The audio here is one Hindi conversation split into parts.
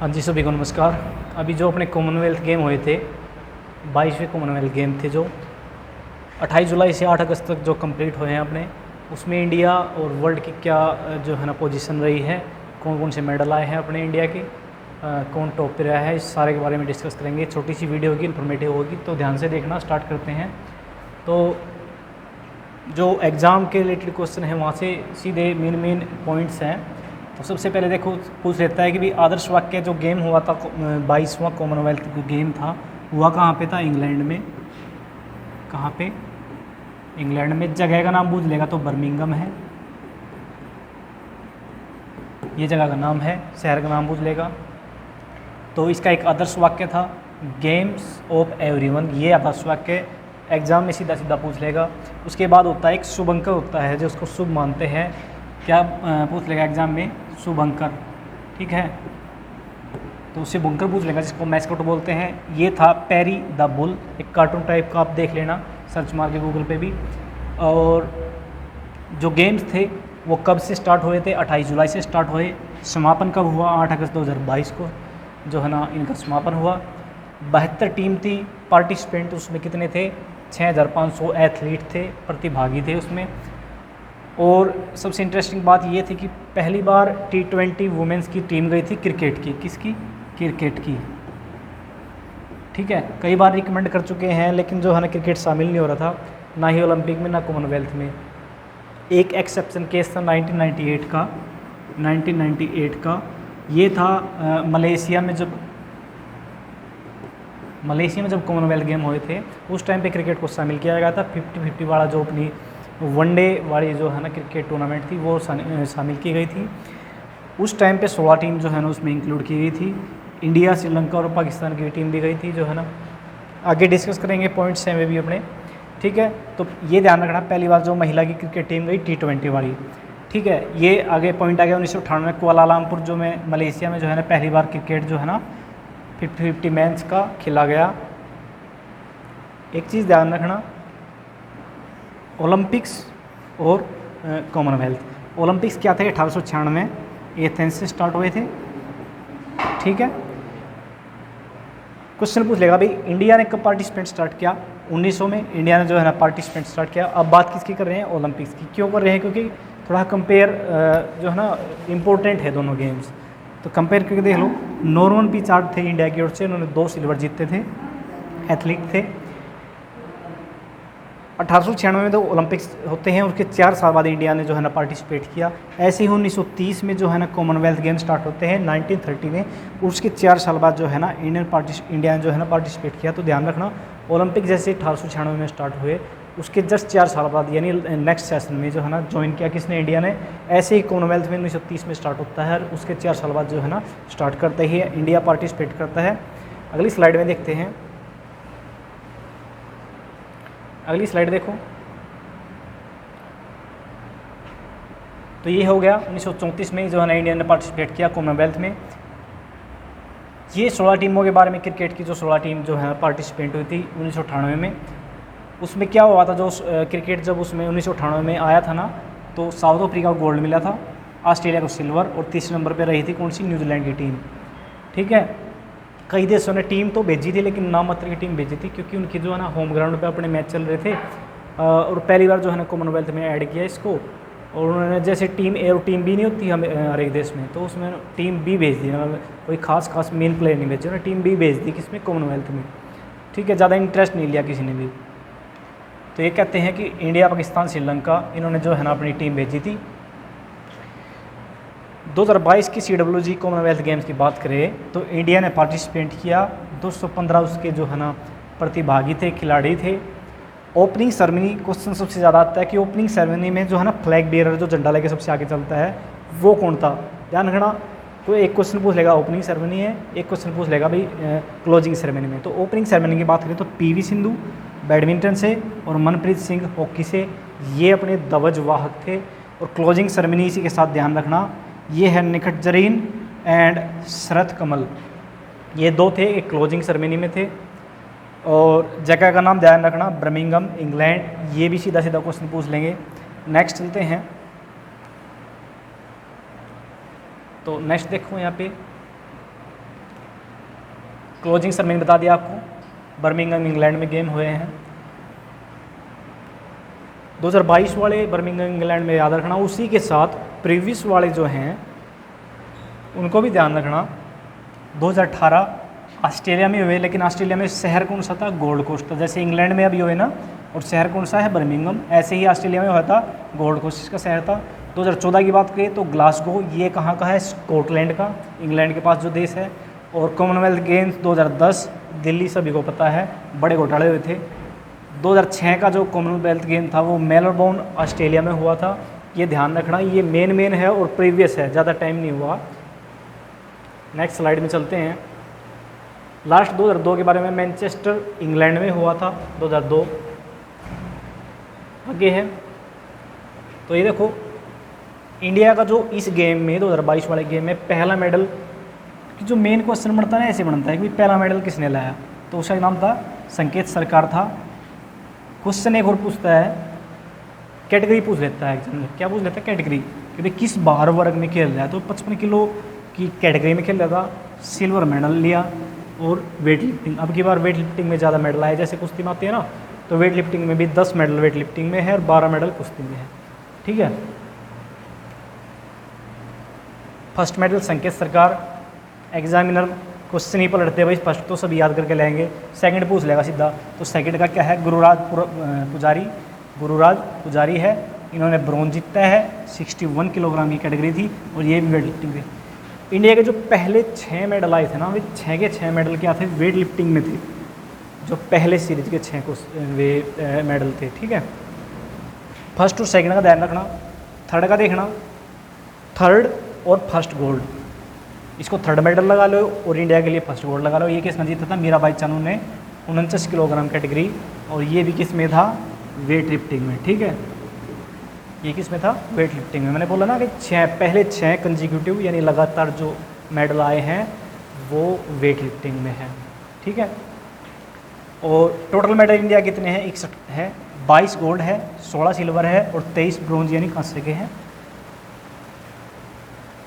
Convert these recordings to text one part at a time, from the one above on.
हाँ जी, सभी को नमस्कार। अभी जो अपने कॉमनवेल्थ गेम हुए थे, 22वें कॉमनवेल्थ गेम थे जो 28 जुलाई से 8 अगस्त तक जो कंप्लीट हुए हैं अपने, उसमें इंडिया और वर्ल्ड की क्या जो है ना पोजीशन रही है, कौन कौन से मेडल आए हैं अपने इंडिया के, कौन टॉप पे रहा है, इस सारे के बारे में डिस्कस करेंगे। छोटी सी वीडियो होगी, इन्फॉर्मेटिव होगी, तो ध्यान से देखना। स्टार्ट करते हैं। तो जो एग्ज़ाम के रिलेटेड क्वेश्चन है वहाँ से सीधे मेन पॉइंट्स हैं। तो सबसे पहले देखो, पूछ लेता है कि भी आदर्श वाक्य जो गेम हुआ था 22वां कॉमनवेल्थ गेम था, हुआ कहाँ पे था? इंग्लैंड में। कहाँ पे? इंग्लैंड में। जगह का नाम पूछ लेगा तो बर्मिंघम है, ये जगह का नाम है। शहर का नाम पूछ लेगा तो इसका एक आदर्श वाक्य था, गेम्स ऑफ एवरीवन। ये आदर्श वाक्य एग्जाम में सीधा सीधा पूछ लेगा। उसके बाद होता है एक शुभंकर होता है, जो उसको शुभ मानते हैं। क्या पूछ लेगा एग्जाम में? शुभंकर। ठीक है, तो उससे बुंकर पूछ लेगा, जिसको मैस्कट बोलते हैं। ये था पेरी द बुल, एक कार्टून टाइप का, आप देख लेना सर्च मार के गूगल पे भी। और जो गेम्स थे वो कब से स्टार्ट हुए थे? 28 जुलाई से स्टार्ट हुए। समापन कब हुआ? 8 अगस्त 2022 को जो है ना इनका समापन हुआ। 72 टीम थी। पार्टिसिपेंट उसमें कितने थे? 6500 एथलीट थे, प्रतिभागी थे उसमें। और सबसे इंटरेस्टिंग बात ये थी कि पहली बार T20 वुमेंस की टीम गई थी क्रिकेट की। किसकी? क्रिकेट की। ठीक है, कई बार रिकमेंड कर चुके हैं, लेकिन जो है ना क्रिकेट शामिल नहीं हो रहा था, ना ही ओलंपिक में ना कॉमनवेल्थ में। एक एक्सेप्शन केस था 1998 का। ये था मलेशिया में जब कॉमनवेल्थ गेम हुए थे, उस टाइम पे क्रिकेट को शामिल किया गया था। 50-50 वाला जो अपनी वनडे वाली जो है ना क्रिकेट टूर्नामेंट थी, वो शामिल की गई थी। उस टाइम पे 16 टीम जो है ना उसमें इंक्लूड की गई थी। इंडिया, श्रीलंका और पाकिस्तान की टीम भी गई थी जो है ना। आगे डिस्कस करेंगे पॉइंट्स हैं वे भी अपने। ठीक है, तो ये ध्यान रखना, पहली बार जो महिला की क्रिकेट टीम गई T20 वाली। ठीक है, ये आगे पॉइंट आ गया 1998 में कुआलालंपुर जो में मलेशिया में जो है ना पहली बार क्रिकेट जो है ना 50-50 मैच का खेला गया। एक चीज़ ध्यान रखना, ओलंपिक्स और कॉमनवेल्थ। ओलंपिक्स क्या थे? 1896 एथेंस से स्टार्ट हुए थे। ठीक है, क्वेश्चन पूछ लेगा भाई इंडिया ने कब पार्टिसिपेंट स्टार्ट किया? 1900 में इंडिया ने जो है ना पार्टिसिपेंट स्टार्ट किया। अब बात किसकी कर रहे हैं? ओलंपिक्स की। क्यों कर रहे हैं? क्योंकि थोड़ा कंपेयर जो है ना इम्पोर्टेंट है दोनों गेम्स। तो कंपेयर करके देख लो। नॉर्मन पिचार्ड थे इंडिया की ओर से, उन्होंने 2 सिल्वर जीते थे, एथलीट थे। 1896 में तो ओलंपिक्स होते हैं, उसके 4 साल बाद इंडिया ने जो है ना पार्टिसिपेट किया। ऐसे ही 1930 में जो है ना कॉमनवेल्थ गेम स्टार्ट होते हैं 1930 में, उसके 4 साल बाद जो है ना इंडिया ने जो है ना पार्टिसिपेट किया। तो ध्यान रखना, ओलंपिक जैसे 1896 में स्टार्ट हुए, उसके जस्ट 4 साल बाद यानी नेक्स्ट सेशन में जो है ना ज्वाइन किया किसने? इंडिया ने। ऐसे ही कॉमनवेल्थ में 1930 में स्टार्ट होता है, उसके 4 साल बाद जो है ना स्टार्ट करते ही इंडिया पार्टिसिपेट करता है। अगली स्लाइड में देखते हैं। अगली स्लाइड देखो। तो ये हो गया 1934 में जो है ना इंडिया ने पार्टिसिपेट किया कॉमनवेल्थ में। ये 16 टीमों के बारे में, क्रिकेट की जो 16 टीम जो है पार्टिसिपेट हुई थी 1998 में। उसमें क्या हुआ था, जो क्रिकेट जब उसमें 1998 में आया था ना, तो साउथ अफ्रीका को गोल्ड मिला था, ऑस्ट्रेलिया को सिल्वर, और तीसरे नंबर पर रही थी कौन सी? न्यूजीलैंड की टीम। ठीक है, कई देशों ने टीम तो भेजी थी, लेकिन नाम मात्र की टीम भेजी थी, क्योंकि उनकी जो है ना होम ग्राउंड पे अपने मैच चल रहे थे। और पहली बार जो है ना कॉमनवेल्थ में ऐड किया इसको। और उन्होंने जैसे टीम ए और टीम बी नहीं होती हर एक देश में, तो उसमें टीम बी भेज दी, मतलब कोई खास मेन प्लेयर नहीं भेजे ना, टीम बी भेज दी किसमें? कॉमनवेल्थ में। ठीक है, ज़्यादा इंटरेस्ट नहीं लिया किसी ने भी। तो ये कहते हैं कि इंडिया, पाकिस्तान, श्रीलंका, इन्होंने जो है ना अपनी टीम भेजी थी। 2022 की CWG कॉमनवेल्थ गेम्स की बात करें तो इंडिया ने पार्टिसिपेट किया। 215 उसके जो है ना प्रतिभागी थे, खिलाड़ी थे। ओपनिंग सेरेमनी क्वेश्चन सबसे ज़्यादा आता है कि ओपनिंग सेरेमनी में जो है ना फ्लैग बेयरर जो झंडा लेके सबसे आगे चलता है, वो कौन था? ध्यान रखना। तो एक क्वेश्चन पूछ लेगा ओपनिंग सेरेमनी है, एक क्वेश्चन पूछ लेगा भाई क्लोजिंग सेरेमनी में। तो ओपनिंग सेरेमनी की बात करें तो PV सिंधु बैडमिंटन से और मनप्रीत सिंह हॉकी से, ये अपने ध्वज वाहक थे। और क्लोजिंग सेरेमनी इसी के साथ ध्यान रखना, ये है निखत जरीन एंड शरत कमल, ये 2 थे, एक क्लोजिंग सेरेमनी में थे। और जगह का नाम ध्यान रखना, बर्मिंघम, इंग्लैंड। ये भी सीधा सीधा क्वेश्चन पूछ लेंगे। नेक्स्ट चलते हैं। तो नेक्स्ट देखो यहाँ पे क्लोजिंग सेरेमनी बता दिया आपको, बर्मिंघम इंग्लैंड में गेम हुए हैं। 2022 वाले बर्मिंघम इंग्लैंड में याद रखना, उसी के साथ प्रीवियस वाले जो हैं उनको भी ध्यान रखना। 2018 ऑस्ट्रेलिया में हुए, लेकिन ऑस्ट्रेलिया में शहर कौन सा था? गोल्ड कोस्ट था। जैसे इंग्लैंड में अभी हुए ना, और शहर कौन सा है? बर्मिंघम। ऐसे ही ऑस्ट्रेलिया में हुआ था, गोल्ड कोस्ट इसका शहर था। 2014 की बात करें तो ग्लासगो, ये कहाँ का है? स्कॉटलैंड का, इंग्लैंड के पास जो देश है। और कॉमनवेल्थ गेम्स 2010 दिल्ली, सभी को पता है, बड़े घोटाले हुए थे। 2006 का जो कॉमनवेल्थ गेम था वो मेलबोर्न ऑस्ट्रेलिया में हुआ था। ये ध्यान रखना, ये मेन है और प्रीवियस है, ज़्यादा टाइम नहीं हुआ। नेक्स्ट स्लाइड में चलते हैं। लास्ट 2002 के बारे में, मैनचेस्टर इंग्लैंड में हुआ था 2002। आगे है तो ये देखो, इंडिया का जो इस गेम में 2022 वाले गेम में पहला मेडल, कि जो मेन क्वेश्चन बनता है ना ऐसे बनता है कि पहला मेडल किसने लाया, तो उसका नाम था संकेत सरकार था। क्वेश्चन एक और पूछता है, कैटेगरी पूछ लेता है एग्जाम में। क्या पूछ लेता है? कैटेगरी, कि भाई किस भार वर्ग में खेल रहा है। तो 55 किलो की कैटेगरी में खेल रहा था, सिल्वर मेडल लिया। और वेट लिफ्टिंग, अब की बार वेट लिफ्टिंग में ज़्यादा मेडल आए, जैसे कुश्ती में आती है ना, तो वेट लिफ्टिंग में भी 10 मेडल वेट लिफ्टिंग में है और 12 मेडल कुश्ती में है। ठीक है। फर्स्ट मेडल संकेत सरकार। एग्जामिनर क्वेश्चन ही पलटते भाई, फर्स्ट तो सब याद करके लाएंगे, सेकंड पूछ लेगा सीधा। तो सेकंड का क्या है? गुरुराज पुजारी है। इन्होंने ब्रॉन्ज जीता है, 61 किलोग्राम की कैटेगरी थी और ये भी वेट लिफ्टिंग थी। इंडिया के जो पहले 6 मेडल आए थे ना, वे 6 के 6 मेडल क्या थे? वेट लिफ्टिंग में थे, जो पहले सीरीज के 6 को वे मेडल थे। ठीक है। फर्स्ट और सेकंड का ध्यान रखना। थर्ड का देखना, थर्ड और फर्स्ट गोल्ड, इसको थर्ड मेडल लगा लो और इंडिया के लिए फर्स्ट गोल्ड लगा लो। ये किसने जीता था? मीराबाई चानू ने, 49 किलोग्राम कैटेगरी। और ये भी किस में था? वेट लिफ्टिंग में। ठीक है, ये किस में था? वेट लिफ्टिंग में। मैंने बोला ना कि पहले 6 कंजिक्यूटिव यानी लगातार जो मेडल आए हैं वो वेट लिफ्टिंग में है। ठीक है। और टोटल मेडल इंडिया कितने हैं? 61 है, 22 गोल्ड है, 16 सिल्वर है और 23 ब्रोंज यानी कांस्य के हैं।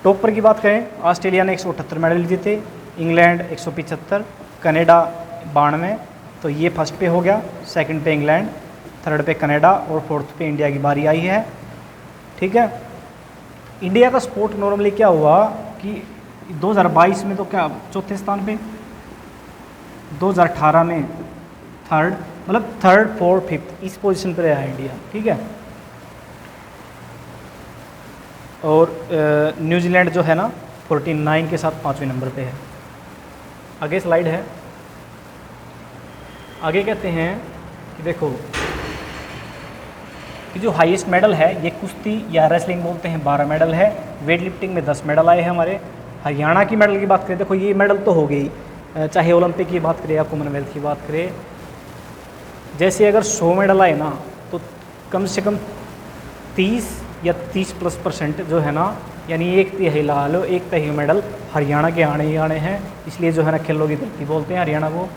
टॉपर की बात करें, ऑस्ट्रेलिया ने 178 मेडल जीते, इंग्लैंड 175, कनाडा 92। तो ये फर्स्ट पे हो गया, सेकंड पे इंग्लैंड, थर्ड पे कनाडा और फोर्थ पे इंडिया की बारी आई है। ठीक है। इंडिया का स्पोर्ट नॉर्मली क्या हुआ कि 2022 में तो क्या चौथे स्थान पे, 2018 में थर्ड, मतलब थर्ड फोर्थ फिफ्थ इस पोजीशन पर रहा इंडिया। ठीक है। और न्यूजीलैंड जो है ना 49 के साथ 5वें नंबर पे है। आगे स्लाइड है। आगे कहते हैं कि देखो कि जो हाईएस्ट मेडल है ये कुश्ती या रेसलिंग बोलते हैं, 12 मेडल है। वेट लिफ्टिंग में 10 मेडल आए हैं हमारे। हरियाणा की मेडल की बात करें, देखो ये मेडल तो हो गई, चाहे ओलंपिक की बात करें या कॉमनवेल्थ की बात करें। जैसे अगर 100 मेडल आए ना तो कम से कम 30 या 30+% जो है ना, यानी 1/3 ला लो, 1/3 मेडल हरियाणा के आने ही आने हैं। इसलिए जो है ना खेलों की धरती बोलते हैं हरियाणा को।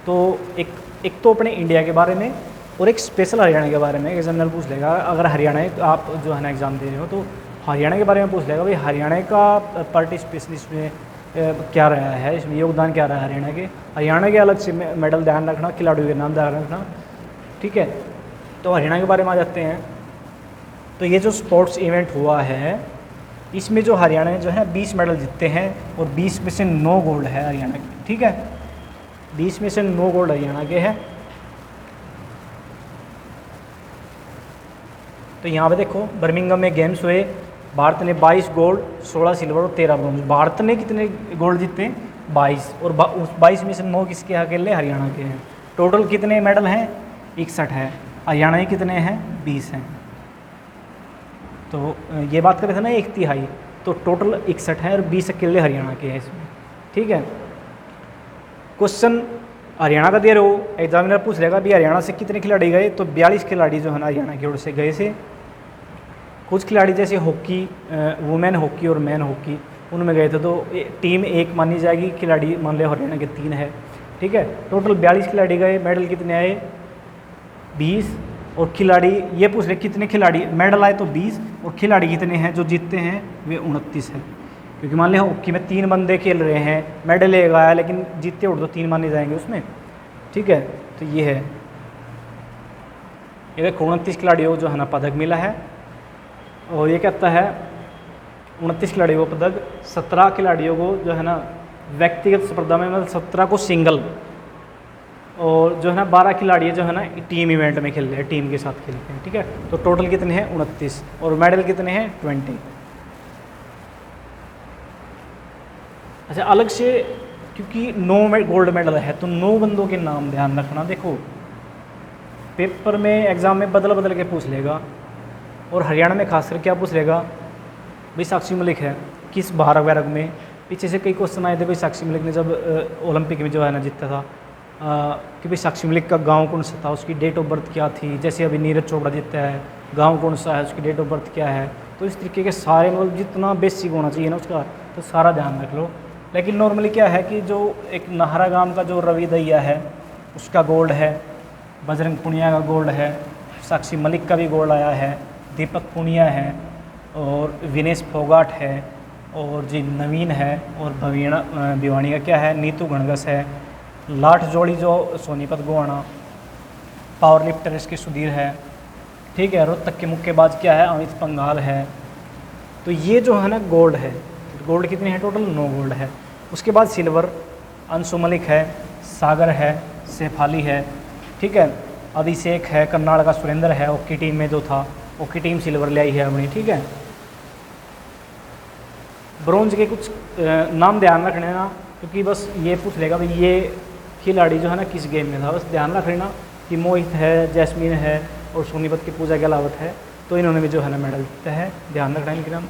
तो एक तो अपने इंडिया के बारे में और एक स्पेशल हरियाणा के बारे में एग्जामिनर पूछ लेगा। अगर हरियाणा आप जो है ना एग्ज़ाम दे रहे हो तो हरियाणा के बारे में पूछ लेगा, भाई हरियाणा का पार्टिसिपेशन इसमें क्या रहा है, इसमें योगदान क्या रहा है हरियाणा के। हरियाणा के अलग से मेडल ध्यान रखना, खिलाड़ियों के नाम ध्यान रखना। ठीक है। तो हरियाणा के बारे में आ जाते हैं। तो ये जो स्पोर्ट्स इवेंट हुआ है इसमें जो हरियाणा ने जो है 20 मेडल जीते हैं और 20 में से 9 गोल्ड है हरियाणा के। ठीक है, 20 में से 9 गोल्ड हरियाणा के हैं। तो यहाँ पे देखो बर्मिंघम में गेम्स हुए, भारत ने 22 गोल्ड, 16 सिल्वर और 13 ब्रोंज। भारत ने कितने गोल्ड जीते? 22, और उस 22 में से 9 किसके अकेले? हरियाणा के हैं। टोटल कितने मेडल हैं? 61 है। हरियाणा के कितने हैं? 20 हैं। तो ये बात कर रहे थे ना 1/3, तो टोटल 61 है और 20 अकेले हरियाणा के हैं इसमें। ठीक है। क्वेश्चन हरियाणा का दे रहे हो, एग्जामिनर पूछ लेगा भी हरियाणा से कितने खिलाड़ी गए, तो 42 खिलाड़ी जो है ना हरियाणा की ओर से गए थे। कुछ खिलाड़ी जैसे हॉकी, वुमेन हॉकी और मैन हॉकी उनमें गए थे, तो टीम एक मानी जाएगी, खिलाड़ी मान लिया हरियाणा के 3 है। ठीक है। टोटल 42 खिलाड़ी गए, मेडल कितने आए? 20। और खिलाड़ी ये पूछ रहे कितने खिलाड़ी मेडल आए, तो 20, और खिलाड़ी कितने हैं जो जीतते हैं? वे 29 है। क्योंकि मान लिया हॉकी में 3 बंदे खेल रहे हैं, मेडल एक आया, लेकिन जीतते उड़ तो 3 माने जाएंगे उसमें, ठीक है। तो ये है, ये देखो 29 खिलाड़ियों को जो है ना पदक मिला है। और ये कहता है 29 खिलाड़ियों को पदक, 17 खिलाड़ियों को जो है ना व्यक्तिगत स्पर्धा में, मतलब 17 को सिंगल, और जो है ना 12 खिलाड़ी जो है ना टीम इवेंट में खेल रहे हैं, टीम के साथ खेलते हैं, ठीक है। तो टोटल कितने हैं 29, और मेडल कितने हैं 20। अच्छा, अलग से क्योंकि 9 गोल्ड मेडल है तो 9 बंदों के नाम ध्यान रखना। देखो पेपर में एग्ज़ाम में बदल बदल के पूछ लेगा, और हरियाणा में खासकर क्या पूछ लेगा, भाई साक्षी मलिक है किस भारत वर्ग में। पीछे से कई क्वेश्चन आए थे, भाई साक्षी मलिक ने जब ओलंपिक में जो है ना जीता था, कि भाई साक्षी मलिक का गांव कौन सा था, उसकी डेट ऑफ बर्थ क्या थी। जैसे अभी नीरज चोपड़ा जीता है, गांव कौन सा है, उसकी डेट ऑफ बर्थ क्या है। तो इस तरीके के सारे, मतलब जितना बेसिक होना चाहिए ना उसका, तो सारा ध्यान रख लो। लेकिन नॉर्मली क्या है कि जो एक नाहरा गांव का जो रवि दहिया है उसका गोल्ड है, बजरंग पुनिया का गोल्ड है, साक्षी मलिक का भी गोल्ड आया है, दीपक पुनिया है, और विनेश फोगाट है, और जी नवीन है, और भिवानी का क्या है, नीतू गणगस है, लाठ जोड़ी जो सोनीपत गोवाना, पावर लिफ्टर इसके सुधीर है, ठीक है। रोहतक के मुक्केबाज क्या है, अमित पंघाल है। तो ये जो है ना गोल्ड है, गोल्ड कितने हैं टोटल, 9 गोल्ड है। उसके बाद सिल्वर अंशु मलिक है, सागर है, शेफाली है, ठीक है, अभिषेक है, कर्नाटक का सुरेंद्र है, हॉकी टीम में जो था, हॉकी टीम सिल्वर ले आई है अपनी, ठीक है। ब्रॉन्ज के कुछ नाम ध्यान रखने ना, क्योंकि बस ये पूछ लेगा भाई ये खिलाड़ी जो है ना किस गेम में था, बस ध्यान रख लेना कि मोहित है, जैस्मीन है, और सोनीपत की पूजा गहलावत है, तो इन्होंने भी जो है ना मेडल जीता है, ध्यान रखना इनके नाम।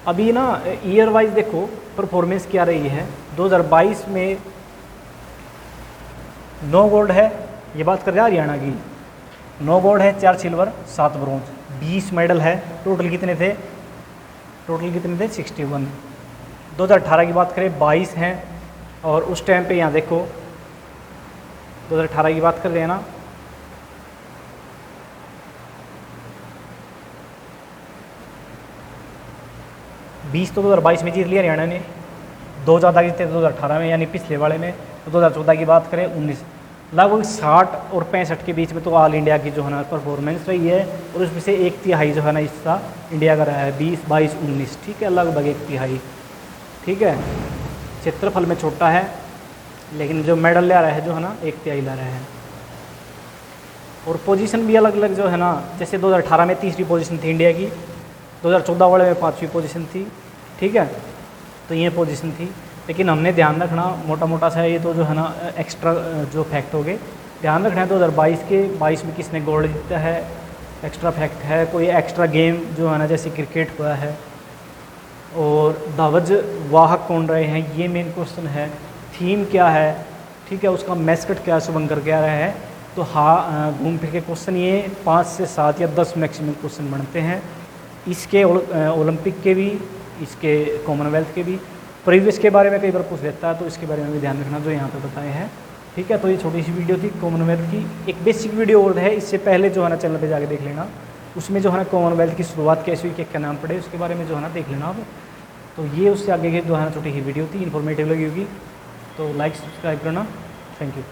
अभी ना ईयर वाइज देखो परफॉर्मेंस क्या रही है। 2022 में 9 गोल्ड है, ये बात कर रहे हैं हरियाणा की, 9 गोल्ड है, 4 सिल्वर, 7 ब्रॉन्ज, 20 मेडल है। टोटल कितने थे, 61। 2018 की बात करें 22 हैं, और उस टाइम पे यहाँ देखो 2018 की बात कर रहे हैं ना, बीस तो 2022 में जीत लिया हरियाणा ने, 2 ज़्यादा जीते 2018 में, यानी पिछले वाले में। तो 2014 की बात करें 19, लगभग 60 और 65 के बीच में तो ऑल इंडिया की जो है ना परफॉर्मेंस रही है, और उसमें से 1/3 जो है ना हिस्सा इंडिया का रहा है, 20, 22, 19, ठीक है, लगभग 1/3, ठीक है। क्षेत्रफल में छोटा है, लेकिन जो मेडल ले रहा है जो है ना 1/3 ला रहा है। और पोजीशन भी अलग अलग जो है ना, जैसे 2018 में 3री पोजीशन थी इंडिया की, 2014 वाले में 5वीं पोजीशन थी, ठीक है। तो ये पोजीशन थी, लेकिन हमने ध्यान रखना मोटा मोटा सा, ये तो जो है ना एक्स्ट्रा जो फैक्ट हो गए, ध्यान रखना है 2022 के 22 में किसने गोल्ड जीता है, एक्स्ट्रा फैक्ट है, कोई एक्स्ट्रा गेम जो है ना जैसे क्रिकेट हुआ है, और ध्वज वाहक कौन रहे हैं, ये मेन क्वेश्चन है। थीम क्या है, ठीक है, उसका मैस्कट क्या है, शुभंकर क्या रहा है। तो हाँ, घूम फिर के क्वेश्चन ये 5 से 7 या 10 मैक्सिमम क्वेश्चन बनते हैं, इसके ओलंपिक के भी, इसके कॉमनवेल्थ के भी। प्रीवियस के बारे में कई बार पूछ लेता है, तो इसके बारे में भी ध्यान रखना जो यहाँ पे बताए हैं, ठीक है। तो ये छोटी सी वीडियो थी कॉमनवेल्थ की। एक बेसिक वीडियो और है, इससे पहले जो है ना चैनल पे जाके देख लेना, उसमें जो है ना कॉमनवेल्थ की शुरुआत कैसे हुई, क्या नाम पड़े, उसके बारे में जो है ना देख लेना आप। तो ये उससे आगे की जो है ना छोटी सी वीडियो थी, इन्फॉर्मेटिव लगी होगी, तो लाइक सब्सक्राइब करना। Thank you.